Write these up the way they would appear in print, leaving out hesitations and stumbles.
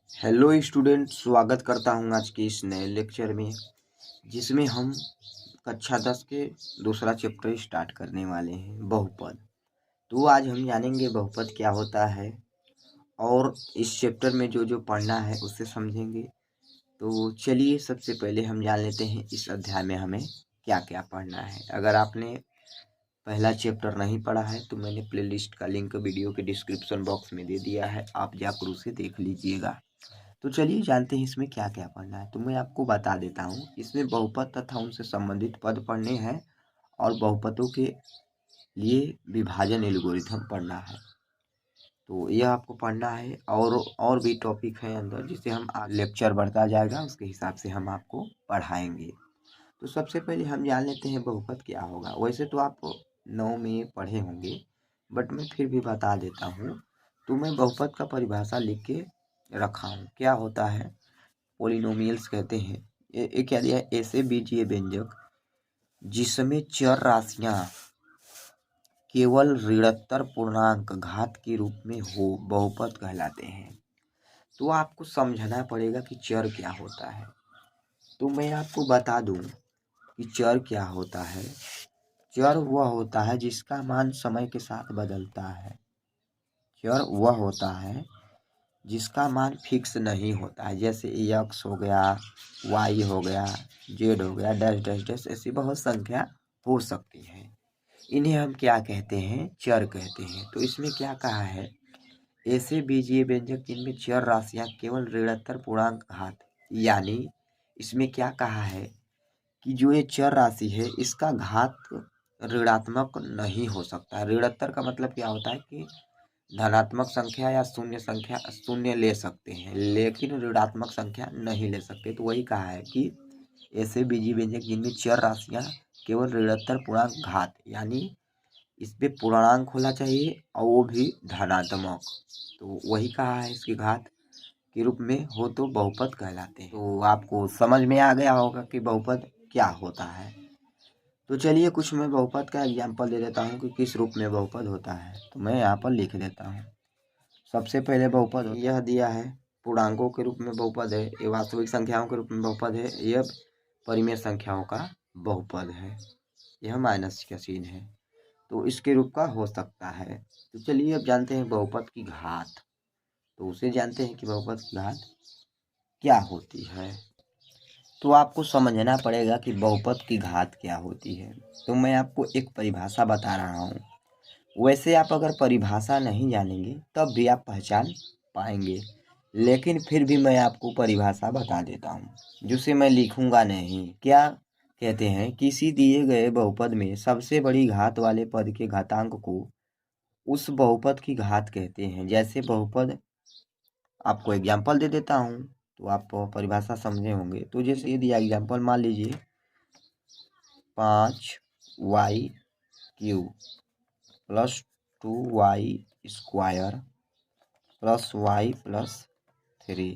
Hello student, स्वागत करता हूँ आज के इस नए लेक्चर में जिसमें हम कक्षा 10 के दूसरा चैप्टर स्टार्ट करने वाले हैं, बहुपद। तो आज हम जानेंगे बहुपद क्या होता है और इस चैप्टर में जो जो पढ़ना है उसे समझेंगे। तो चलिए सबसे पहले हम जान लेते हैं इस अध्याय में हमें क्या क्या पढ़ना है। अगर आपने पहला चैप्टर नहीं पढ़ा है तो मैंने प्लेलिस्ट का लिंक वीडियो के डिस्क्रिप्शन बॉक्स में दे दिया है, आप जाकर उसे देख लीजिएगा। तो चलिए जानते हैं इसमें क्या क्या पढ़ना है। तो मैं आपको बता देता हूँ, इसमें बहुपद तथा उनसे संबंधित पद पढ़ने हैं और बहुपदों के लिए विभाजन एल्गोरिथम पढ़ना है। तो यह आपको पढ़ना है और भी टॉपिक है अंदर, जिसे हम लेक्चर बढ़ता जाएगा उसके हिसाब से हम आपको पढ़ाएंगे। तो सबसे पहले हम जान लेते हैं बहुपद क्या होगा। वैसे तो आप 9 में पढ़े होंगे, बट मैं फिर भी बता देता हूँ। तो मैं बहुपद का परिभाषा लिख के रखा हूँ। क्या होता है, पोलिनोमियल्स कहते हैं। ये क्या दिया है, ऐसे बीजीय व्यंजक जिसमें चर राशियां केवल ऋणोत्तर पूर्णांक घात के रूप में हो, बहुपद कहलाते हैं। तो आपको समझना पड़ेगा कि चर क्या होता है। तो मैं आपको बता दूं कि चर क्या होता है। चर वह होता है जिसका मान समय के साथ बदलता है। चर वह होता है जिसका मान फिक्स नहीं होता है, जैसे एक्स हो गया, वाई हो गया, जेड हो गया, डैश डैश डैश, ऐसी बहुत संख्या हो सकती है। इन्हें हम क्या कहते हैं, चर कहते हैं। तो इसमें क्या कहा है, ऐसे बीजीय व्यंजक जिनमें चर राशियां केवल ऋणोत्तर पूर्णांक घात, यानी इसमें क्या कहा है कि जो ये चर राशि है इसका घात ऋणात्मक नहीं हो सकता। ऋणोत्तर का मतलब क्या होता है कि धनात्मक संख्या या शून्य ले सकते हैं, लेकिन ऋणात्मक संख्या नहीं ले सकते। तो वही कहा है कि ऐसे बीजीय व्यंजक जिनमें चर राशियां केवल ऋणोत्तर पूर्णांक घात, यानी इस पे पूर्णांक होना चाहिए और वो भी धनात्मक। तो वही कहा है, इसकी घात के रूप में हो तो बहुपद कहलाते हैं। तो आपको समझ में आ गया होगा कि बहुपद क्या होता है। तो चलिए कुछ मैं बहुपद का एग्जाम्पल दे देता हूँ कि किस रूप में बहुपद होता है। तो मैं यहाँ पर लिख देता हूँ। सबसे पहले बहुपद यह दिया है, पूर्णांकों के रूप में बहुपद है, ये वास्तविक संख्याओं के रूप में बहुपद है, यह परिमेय संख्याओं का बहुपद है, यह माइनस का सीन है, तो इसके रूप का हो सकता है। तो चलिए अब जानते हैं बहुपद की घात। तो उसे जानते हैं कि बहुपद की घात क्या होती है। तो आपको समझना पड़ेगा कि बहुपद की घात क्या होती है। तो मैं आपको एक परिभाषा बता रहा हूँ। वैसे आप अगर परिभाषा नहीं जानेंगे तब भी आप पहचान पाएंगे, लेकिन फिर भी मैं आपको परिभाषा बता देता हूँ, जिसे मैं लिखूंगा नहीं। क्या कहते हैं, किसी दिए गए बहुपद में सबसे बड़ी घात वाले पद के घातांक को उस बहुपद की घात कहते हैं। जैसे बहुपद, आपको एग्जाम्पल दे देता हूँ तो आप परिभाषा समझे होंगे। तो जैसे ये दिया एग्जाम्पल, मान लीजिए 5y³ plus 2y² plus y+3।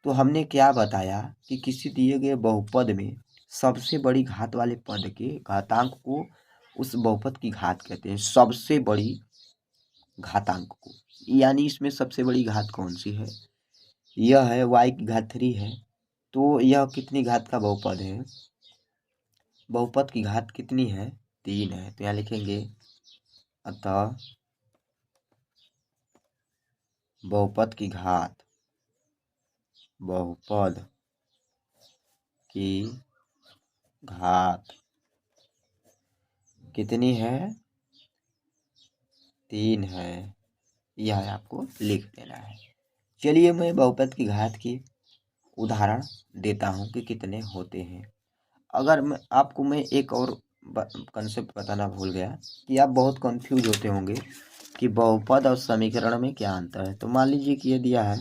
तो हमने क्या बताया कि किसी दिए गए बहुपद में सबसे बड़ी घात वाले पद के घातांक को उस बहुपद की घात कहते हैं, सबसे बड़ी घातांक को। यानी इसमें सबसे बड़ी घात कौन सी है, यह है y³ है। तो यह कितनी घात का बहुपद है, बहुपद की घात कितनी है, 3 है। तो यहाँ लिखेंगे, अतः बहुपद की घात, बहुपद की घात कितनी है, 3 है। यह आपको लिख देना है। चलिए मैं बहुपद की घात की उदाहरण देता हूँ कि कितने होते हैं। अगर मैं एक और कंसेप्ट बताना भूल गया कि आप बहुत कंफ्यूज होते होंगे कि बहुपद और समीकरण में क्या अंतर है। तो मान लीजिए कि ये दिया है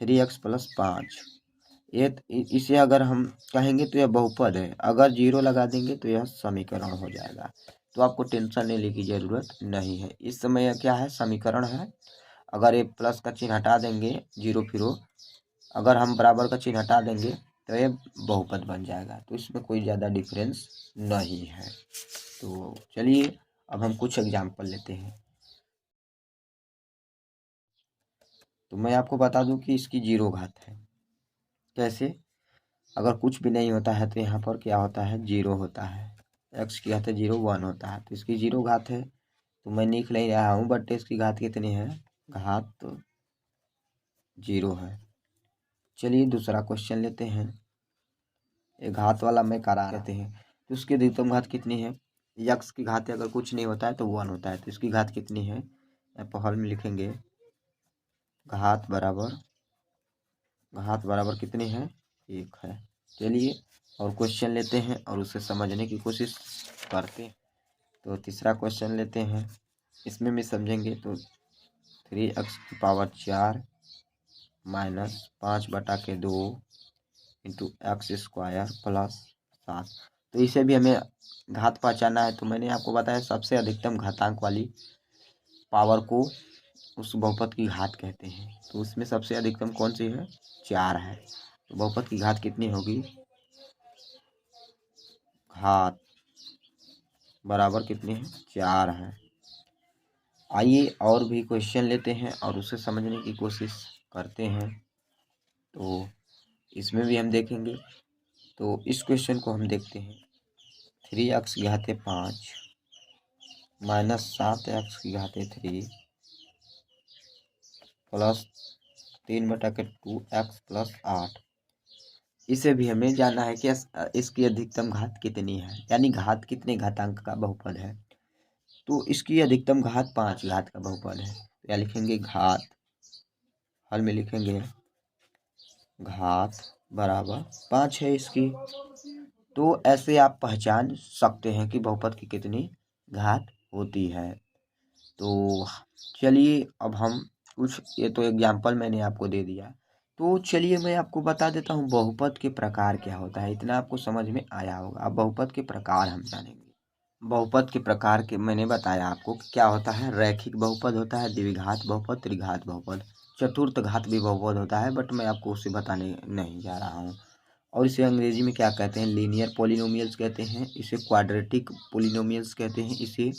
3x + 5, ये इसे अगर हम कहेंगे तो यह बहुपद है, अगर 0 लगा देंगे तो यह समीकरण हो जाएगा। तो आपको टेंशन लेने की ज़रूरत नहीं है। इस समय यह क्या है, समीकरण है। अगर ये प्लस का चिन्ह हटा देंगे, 0 फिरो, अगर हम बराबर का चिन्ह हटा देंगे तो ये बहुपद बन जाएगा। तो इसमें कोई ज़्यादा डिफरेंस नहीं है। तो चलिए अब हम कुछ एग्जाम्पल लेते हैं। तो मैं आपको बता दूं कि इसकी 0 घात है। कैसे? अगर कुछ भी नहीं होता है तो यहाँ पर क्या होता है, 0 होता है। x की घात है 0, 1 होता है, तो इसकी 0 घात है। तो मैं लिख नहीं रहा हूँ, बट इसकी घात कितनी है, घात 0 है। चलिए दूसरा क्वेश्चन लेते हैं। ये घात वाला मैं करा रहते हैं। तो उसकी अधिकतम घात कितनी है, यक्स की घात अगर कुछ नहीं होता है तो 1 होता है, तो इसकी घात कितनी है, यहाँ हल में लिखेंगे घात बराबर कितनी है, 1 है। चलिए और क्वेश्चन लेते हैं और उसे समझने की कोशिश करते हैं। तो तीसरा क्वेश्चन लेते हैं, इसमें भी समझेंगे। तो 3x⁴ minus 5/2 into x² plus 7। तो इसे भी हमें घात पहचानना है। तो मैंने आपको बताया सबसे अधिकतम घातांक वाली पावर को उस बहुपद की घात कहते हैं। तो उसमें सबसे अधिकतम कौन सी है, 4 है। तो बहुपद की घात कितनी होगी, घात बराबर कितनी है, 4 है। आइए और भी क्वेश्चन लेते हैं और उसे समझने की कोशिश करते हैं। तो इसमें भी हम देखेंगे। तो इस क्वेश्चन को हम देखते हैं। 3x⁵ minus 7x⁵ plus 3/2x plus 8। इसे भी हमें जानना है कि इसकी अधिकतम घात कितनी है, यानी घात कितने घातांक का बहुपद है। तो इसकी अधिकतम घात 5 घात का बहुपद है। तो या लिखेंगे घात, हल में लिखेंगे घात बराबर 5 है इसकी। तो ऐसे आप पहचान सकते हैं कि बहुपद की कितनी घात होती है। तो चलिए अब हम कुछ, ये तो एग्जाम्पल मैंने आपको दे दिया। तो चलिए मैं आपको बता देता हूँ बहुपद के प्रकार क्या होता है। इतना आपको समझ में आया होगा। अब बहुपद के प्रकार हम जानेंगे। बहुपद के प्रकार के मैंने बताया आपको कि क्या होता है, रैखिक बहुपद होता है, द्विघात बहुपद, त्रिघात बहुपद, चतुर्थ घात भी बहुपद होता है, बट मैं आपको उसे बताने नहीं जा रहा हूँ। और इसे अंग्रेजी में क्या कहते हैं, लीनियर पोलिनोमियल्स कहते हैं, इसे क्वाड्रेटिक पोलिनोमियल्स कहते हैं, इसे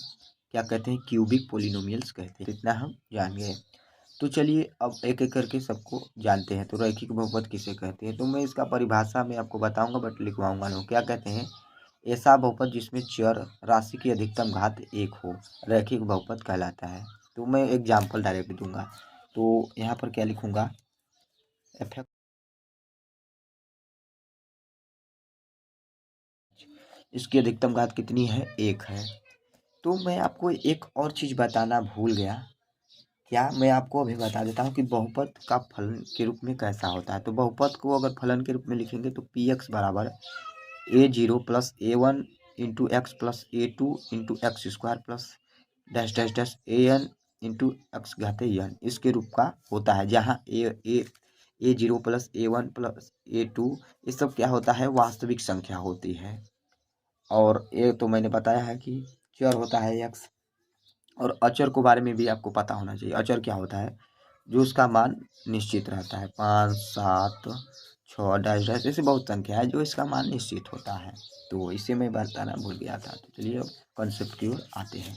क्या कहते हैं, क्यूबिक पोलिनोमियल्स कहते हैं। इतना हम जान गए। तो चलिए अब एक एक करके सबको जानते हैं। तो रैखिक बहुपद किसे कहते हैं, तो मैं इसका परिभाषा में आपको बताऊंगा, बट लिखवाऊंगा नहीं। क्या कहते हैं, ऐसा बहुपद जिसमें चर राशि की अधिकतम घात 1 हो, रैखिक बहुपद कहलाता है। तो मैं एग्जाम्पल डायरेक्ट दूंगा। तो यहाँ पर क्या लिखूंगा, एफ इसकी अधिकतम घात कितनी है, 1 है। तो मैं आपको एक और चीज़ बताना भूल गया। क्या, मैं आपको अभी बता देता हूँ कि बहुपद का फलन के रूप में कैसा होता है। तो बहुपद को अगर फलन के रूप में लिखेंगे तो px बराबर a0 plus a1 into x plus a2 into x² plus dash dash dash an into x⁵n इसके रूप का होता है। जहाँ a0 plus a1 plus a2 ये सब क्या होता है, वास्तविक संख्या होती है। और ये तो मैंने बताया है कि चर होता है x। और अचर के बारे में भी आपको पता होना चाहिए। अचर क्या होता है, जो उसका मान निश्चित रहता है। 5, 7, 6 डैश डैश ऐसे बहुत संख्या है जो इसका मान निश्चित होता है। तो इसे मैं बताना भूल गया था। तो चलिए अब कॉन्सेप्ट की ओर आते हैं।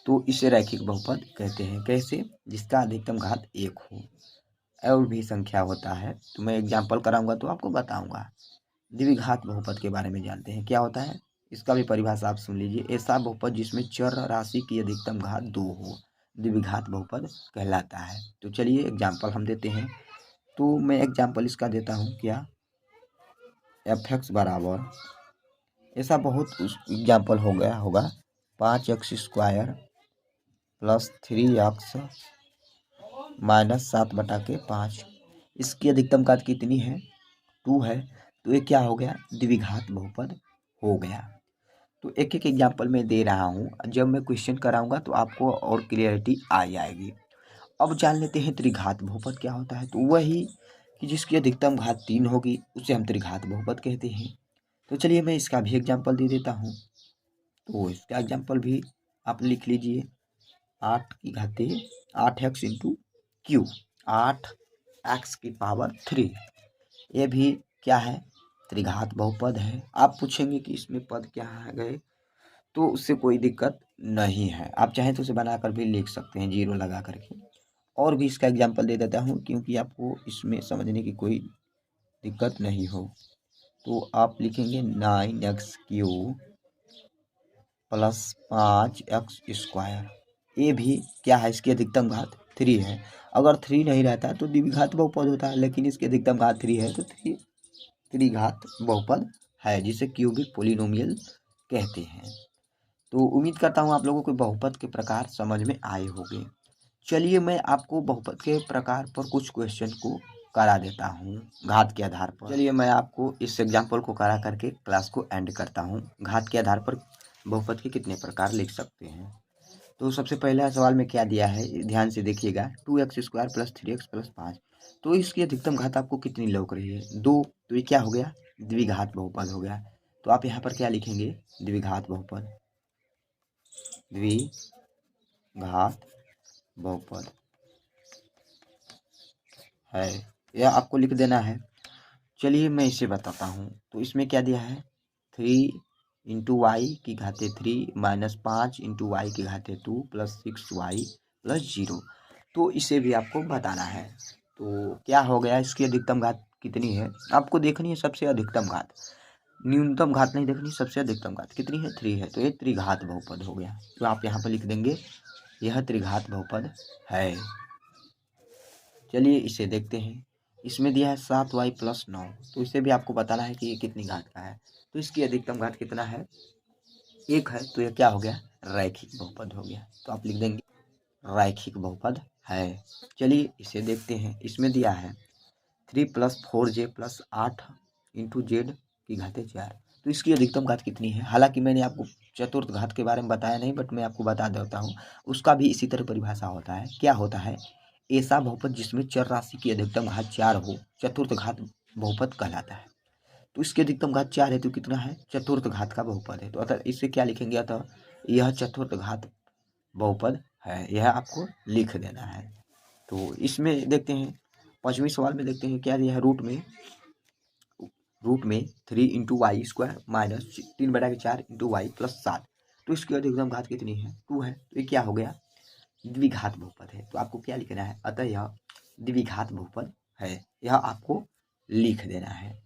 तो इसे रैखिक बहुपद कहते हैं। कैसे, जिसका अधिकतम घात 1 हो। और भी संख्या होता है, तो मैं एग्जाम्पल कराऊंगा तो आपको बताऊंगा। द्विघात बहुपद के बारे में जानते हैं, क्या होता है, इसका भी परिभाषा आप सुन लीजिए। ऐसा बहुपद जिसमें चर राशि की अधिकतम घात 2 हो, द्विघात बहुपद कहलाता है। तो चलिए एग्जाम्पल हम देते हैं। तो मैं एग्जाम्पल इसका देता हूँ, क्या, f(x) बराबर, ऐसा बहुत एग्जाम्पल हो गया होगा, 5x² प्लस 3x माइनस 7/5। इसकी अधिकतम घात कितनी है, 2 है। तो ये क्या हो गया, द्विघात बहुपद हो गया। तो एक एक एग्जाम्पल मैं दे रहा हूँ, जब मैं क्वेश्चन कराऊंगा तो आपको और क्लियरिटी आ जाएगी। अब जान लेते हैं त्रिघात बहुपद क्या होता है। तो वही कि जिसकी अधिकतम घात 3 होगी उसे हम त्रिघात बहुपद कहते हैं। तो चलिए मैं इसका भी एग्जाम्पल दे देता हूँ। तो इसका एग्जाम्पल भी आप लिख लीजिए, 8x इंटू क्यू, 8x⁵ ये भी क्या है, त्रिघात बहुपद है। आप पूछेंगे कि इसमें पद क्या आ गए, तो उससे कोई दिक्कत नहीं है। आप चाहें तो उसे बनाकर भी लिख सकते हैं 0 लगा करके। और भी इसका एग्जाम्पल दे देता हूँ क्योंकि आपको इसमें समझने की कोई दिक्कत नहीं हो। तो आप लिखेंगे 9x³ प्लस 5x²। ये भी क्या है, इसकी अधिकतम घात 3 है। अगर 3 नहीं रहता तो द्विघात बहुपद होता है, लेकिन इसकी अधिकतम घात 3 है तो त्रिघात बहुपद है, जिसे क्यूबिक पोलिनोमियल कहते हैं। तो उम्मीद करता हूँ आप लोगों को बहुपद के प्रकार समझ में आए होंगे। चलिए मैं आपको बहुपद के प्रकार पर कुछ क्वेश्चन को करा देता हूँ घात के आधार पर। चलिए मैं आपको इस एग्जाम्पल को करा करके क्लास को एंड करता हूँ। घात के आधार पर बहुपद के कितने प्रकार लिख सकते हैं। तो सबसे पहला सवाल में क्या दिया है, ध्यान से देखिएगा। 2x² plus 3x plus 5। तो इसकी अधिकतम घात आपको कितनी लौक रही है, 2। तो ये क्या हो गया, द्विघात बहुपद हो गया। तो आप यहाँ पर क्या लिखेंगे, द्विघात बहुपद, द्विघात बहुपद है, यह आपको लिख देना है। चलिए मैं इसे बताता हूँ। तो इसमें क्या दिया है, 3 इंटू वाई की घाते 3 माइनस 5 इंटू वाई की घाते 2 प्लस 6y प्लस 0। तो इसे भी आपको बताना है। तो क्या हो गया, इसकी अधिकतम घात कितनी है आपको देखनी है, सबसे अधिकतम घात, न्यूनतम घात नहीं देखनी, सबसे अधिकतम घात कितनी है, 3 है। तो ये त्रिघात बहुपद हो गया। तो आप यहाँ पर लिख देंगे यह त्रिघात बहुपद है। चलिए इसे देखते हैं। इसमें दिया है 7y प्लस 9। तो इसे भी आपको बताना है कि ये कितनी घात का है। तो इसकी अधिकतम घात कितना है, 1 है। तो ये क्या हो गया, रैखिक बहुपद हो गया। तो आप लिख देंगे रैखिक बहुपद है। चलिए इसे देखते हैं। इसमें दिया है 3 plus 4j plus 8 into Z की घाते 4। तो इसकी अधिकतम घात कितनी है। हालांकि मैंने आपको चतुर्थ घात के बारे में बताया नहीं, बट मैं आपको बता देता हूँ। उसका भी इसी तरह परिभाषा होता है। क्या होता है, ऐसा बहुपद जिसमें चर राशि की अधिकतम घात 4 हो चतुर्थ घात बहुपद कहलाता है। तो इसकी अधिकतम घात 4 है तो कितना है, चतुर्थ घात का बहुपद है। तो अतः इससे क्या लिखेंगे, अतः यह चतुर्थ घात बहुपद है, यह आपको लिख देना है। तो इसमें देखते हैं, 5वें सवाल में देखते हैं क्या दिया है, रूट में 3 into Y square minus 3/4 into Y plus 7। तो इसकी अधिकतम घात कितनी है, 2 है। तो ये क्या हो गया, द्विघात बहुपद है। तो आपको क्या लिखना है, अतः यह द्विघात बहुपद है, यह आपको लिख देना है।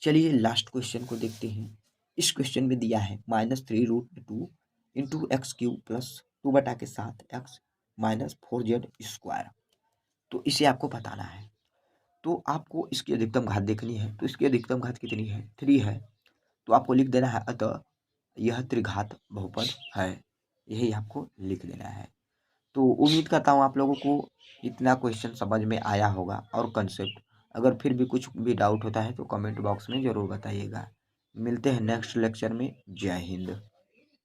चलिए लास्ट क्वेश्चन को देखते हैं। इस क्वेश्चन में दिया है -3√2 into x³ plus 2/7x minus 4z²। तो इसे आपको बताना है। तो आपको इसकी अधिकतम घात देखनी है। तो इसकी अधिकतम घात कितनी है, 3 है। तो आपको लिख देना है, अतः यह त्रिघात बहुपद है, यही आपको लिख देना है। तो उम्मीद करता हूँ आप लोगों को इतना क्वेश्चन समझ में आया होगा और कंसेप्ट। अगर फिर भी कुछ भी डाउट होता है तो कमेंट बॉक्स में ज़रूर बताइएगा। मिलते हैं नेक्स्ट लेक्चर में। जय हिंद।